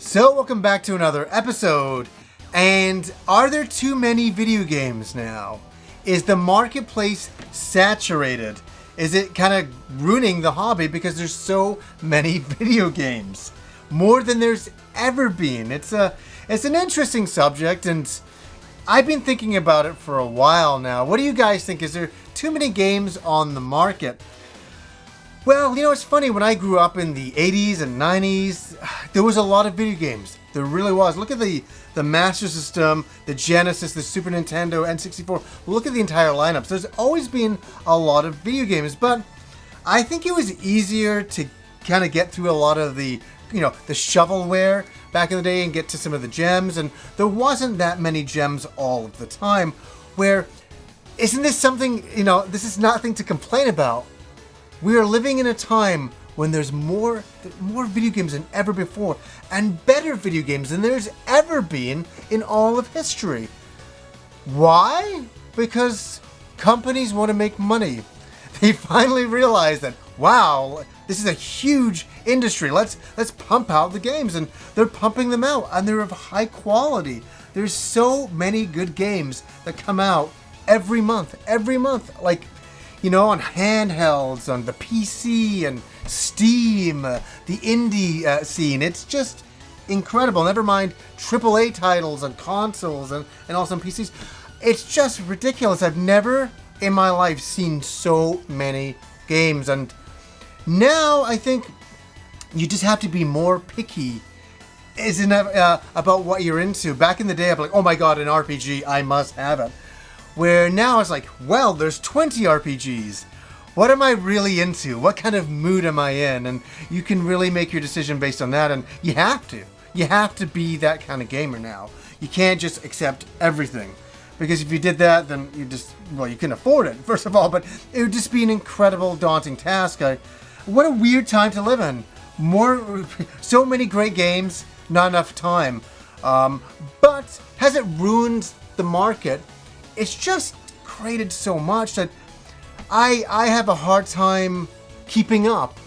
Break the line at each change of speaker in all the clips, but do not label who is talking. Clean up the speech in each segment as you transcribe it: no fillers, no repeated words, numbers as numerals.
So, welcome back to another episode. And are there too many video games now? Is the marketplace saturated? Is it kind of ruining the hobby because there's so many video games? More than there's ever been. It's an interesting subject, and I've been thinking about it for a while now. What do you guys think? Is there too many games on the market? Well, it's funny, when I grew up in the 80s and 90s, there was a lot of video games. There really was. Look at the Master System, the Genesis, the Super Nintendo, N64. Look at the entire lineups. There's always been a lot of video games, but I think it was easier to kind of get through a lot of the shovelware back in the day and get to some of the gems, and there wasn't that many gems all of the time, where, isn't this something, this is nothing to complain about. We are living in a time when there's more video games than ever before, and better video games than there's ever been in all of history. Why? Because companies want to make money. They finally realize that, wow, this is a huge industry. Let's pump out the games, and they're pumping them out, and they're of high quality. There's so many good games that come out every month, like, on handhelds, on the PC and Steam, the indie scene. It's just incredible. Never mind AAA titles on consoles and also on PCs. It's just ridiculous. I've never in my life seen so many games. And now I think you just have to be more picky about what you're into. Back in the day, I'd be like, oh my god, an RPG, I must have it. Where now it's like, well, there's 20 RPGs. What am I really into? What kind of mood am I in? And you can really make your decision based on that, and you have to. You have to be that kind of gamer now. You can't just accept everything. Because if you did that, then you couldn't afford it, first of all, but it would just be an incredible, daunting task. What a weird time to live in. So many great games, not enough time. But has it ruined the market? It's just created so much that I have a hard time keeping up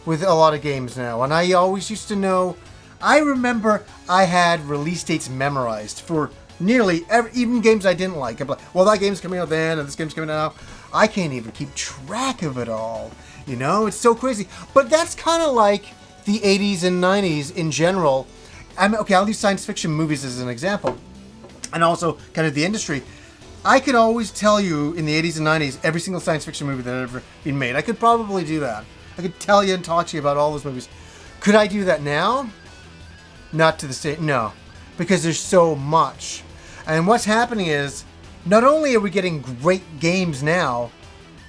with a lot of games now. And I always used to know, I remember I had release dates memorized for nearly even games I didn't like. I'm like, well, that game's coming out then, and this game's coming out now. I can't even keep track of it all. It's so crazy. But that's kind of like the 80s and 90s in general. I'll use science fiction movies as an example. And also kind of the industry. I could always tell you in the 80s and 90s every single science fiction movie that had ever been made. I could probably do that. I could tell you and talk to you about all those movies. Could I do that now? Not to the same. No, because there's so much. And what's happening is, not only are we getting great games now,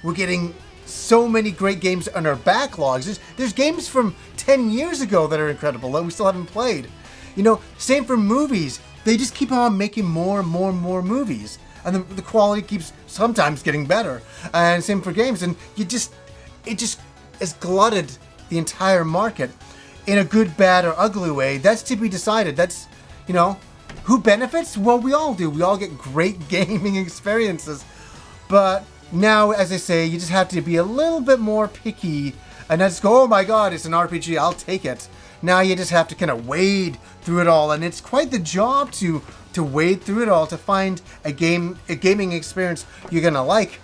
we're getting so many great games on our backlogs. There's games from 10 years ago that are incredible that we still haven't played. Same for movies. They just keep on making more and more and more movies. And the quality keeps sometimes getting better. And same for games. And it just has glutted the entire market in a good, bad, or ugly way. That's to be decided. That's, who benefits? Well, we all do. We all get great gaming experiences. But now, as I say, you just have to be a little bit more picky and not just go, oh my god, it's an RPG, I'll take it. Now you just have to kind of wade through it all. And it's quite the job to wade through it all to find a gaming experience you're gonna like.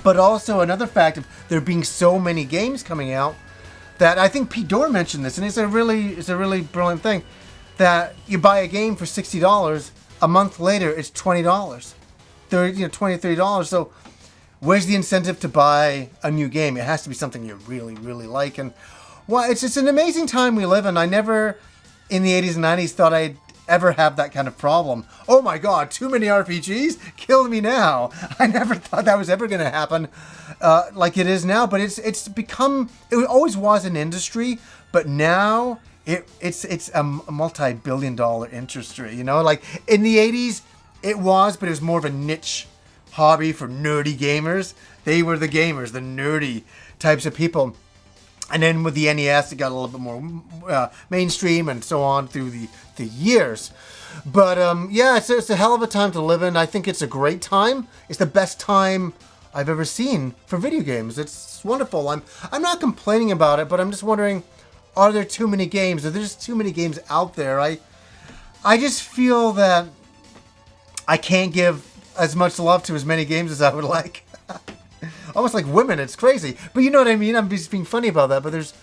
But also another fact of there being so many games coming out, that I think Pete Dorr mentioned this, and it's a really brilliant thing, that you buy a game for $60, a month later it's $20, $20, $30. So where's the incentive to buy a new game? It has to be something you really, really like. And well, it's just an amazing time we live in. I never in the 80s and 90s thought I'd ever have that kind of problem. Oh my god, too many RPGs? Kill me now. I never thought that was ever going to happen like it is now, but it's become, it always was an industry, but now it's a multi-billion-dollar industry, like in the 80s it was, but it was more of a niche hobby for nerdy gamers. They were the gamers, the nerdy types of people. And then with the NES, it got a little bit more mainstream and so on through the years. But it's a hell of a time to live in. I think it's a great time. It's the best time I've ever seen for video games. It's wonderful. I'm not complaining about it, but I'm just wondering, are there too many games? Are there just too many games out there? I just feel that I can't give as much love to as many games as I would like. Almost like women, it's crazy. But you know what I mean? I'm just being funny about that. But there's,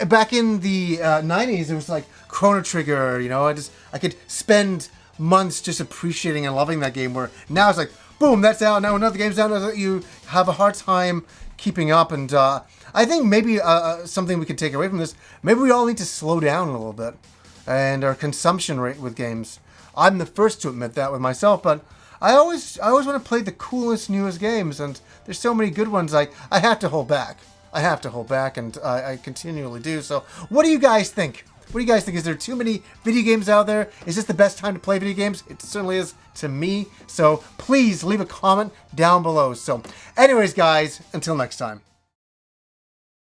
back in the 90s, it was like Chrono Trigger, you know, I could spend months just appreciating and loving that game, where now it's like, boom, that's out, now another game's out, you have a hard time keeping up. And I think maybe something we can take away from this, maybe we all need to slow down a little bit, and our consumption rate with games. I'm the first to admit that with myself, but I always want to play the coolest, newest games, and there's so many good ones. I have to hold back. I have to hold back, and I continually do. So what do you guys think? What do you guys think? Is there too many video games out there? Is this the best time to play video games? It certainly is to me. So please leave a comment down below. So anyways, guys, until next time.